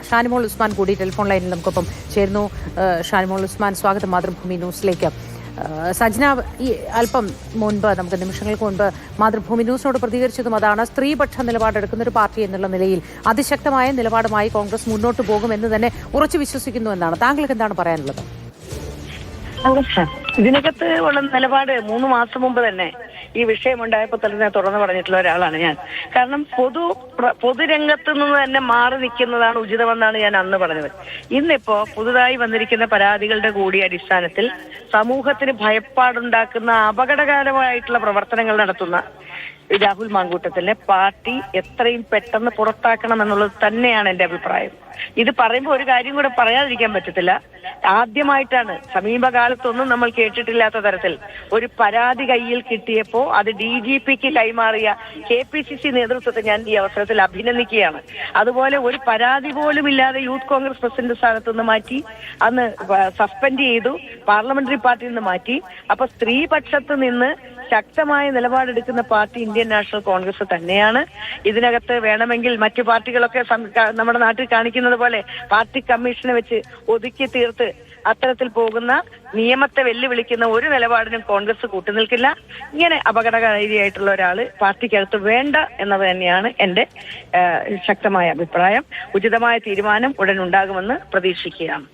ഷാനിമോൾ ഉസ്മാൻ കൂടി ടെലിഫോൺ ലൈനിൽ നമുക്കൊപ്പം ചേരുന്നു. ഷാനിമോൾ ഉസ്മാൻ, സ്വാഗതം മാതൃഭൂമി ന്യൂസിലേക്ക്. സജ്ന, ഈ അല്പം മുൻപ്, നമുക്ക് നിമിഷങ്ങൾക്ക് മുൻപ് മാതൃഭൂമി ന്യൂസിനോട് പ്രതികരിച്ചതും അതാണ്. സ്ത്രീപക്ഷ നിലപാടെടുക്കുന്ന ഒരു പാർട്ടി എന്നുള്ള നിലയിൽ അതിശക്തമായ നിലപാടുമായി കോൺഗ്രസ് മുന്നോട്ട് പോകുമെന്ന് തന്നെ ഉറച്ചു വിശ്വസിക്കുന്നു എന്നാണ്. താങ്കൾക്ക് എന്താണ് പറയാനുള്ളത്? ഇതിനകത്ത് ഉള്ള നിലപാട് 3 മാസം മുമ്പ് തന്നെ ഈ വിഷയമുണ്ടായപ്പോൾ തന്നെ തുറന്നു പറഞ്ഞിട്ടുള്ള ഒരാളാണ് ഞാൻ. കാരണം പൊതുരംഗത്ത് നിന്ന് തന്നെ മാറി നിൽക്കുന്നതാണ് ഉചിതമെന്നാണ് ഞാൻ അന്ന് പറഞ്ഞത്. ഇന്നിപ്പോ പുതുതായി വന്നിരിക്കുന്ന പരാതികളുടെ കൂടി അടിസ്ഥാനത്തിൽ സമൂഹത്തിന് ഭയപ്പാടുണ്ടാക്കുന്ന അപകടകരമായിട്ടുള്ള പ്രവർത്തനങ്ങൾ നടത്തുന്ന രാഹുൽ മാങ്കൂട്ടത്തിലെ പാർട്ടി എത്രയും പെട്ടെന്ന് പുറത്താക്കണം എന്നുള്ളത് തന്നെയാണ് എന്റെ അഭിപ്രായം. ഇത് പറയുമ്പോൾ ഒരു കാര്യം കൂടെ പറയാതിരിക്കാൻ പറ്റത്തില്ല. ആദ്യമായിട്ടാണ്, സമീപകാലത്തൊന്നും നമ്മൾ കേട്ടിട്ടില്ലാത്ത തരത്തിൽ ഒരു പരാതി കയ്യിൽ കിട്ടിയപ്പോൾ അത് DGPക്ക് കൈമാറിയ KPCC നേതൃത്വത്തെ ഞാൻ ഈ അവസരത്തിൽ അഭിനന്ദിക്കുകയാണ്. അതുപോലെ ഒരു പരാതി പോലും ഇല്ലാതെ യൂത്ത് കോൺഗ്രസ് പ്രസിഡന്റ് സ്ഥാനത്ത് നിന്ന് മാറ്റി, അന്ന് സസ്പെൻഡ് ചെയ്തു, പാർലമെന്ററി പാർട്ടിയിൽ നിന്ന് മാറ്റി. അപ്പൊ സ്ത്രീപക്ഷത്ത് നിന്ന് ശക്തമായ നിലപാടെടുക്കുന്ന പാർട്ടി ഇന്ത്യൻ നാഷണൽ കോൺഗ്രസ് തന്നെയാണ്. ഇതിനകത്ത് വേണമെങ്കിൽ മറ്റു പാർട്ടികളൊക്കെ നമ്മുടെ നാട്ടിൽ കാണിക്കുന്നത് പോലെ പാർട്ടി കമ്മീഷനെ വെച്ച് ഒതുക്കി തീർത്ത് അത്തരത്തിൽ പോകുന്ന, നിയമത്തെ വെല്ലുവിളിക്കുന്ന ഒരു നിലപാടിനും കോൺഗ്രസ് കൂട്ടുനിൽക്കില്ല. ഇങ്ങനെ അപകടകാരിയായിട്ടുള്ള ഒരാള് പാർട്ടിക്കകത്ത് വേണ്ട എന്നത് തന്നെയാണ് എന്റെ ശക്തമായ അഭിപ്രായം. ഉചിതമായ തീരുമാനം ഉടൻ ഉണ്ടാകുമെന്ന് പ്രതീക്ഷിക്കുകയാണ്.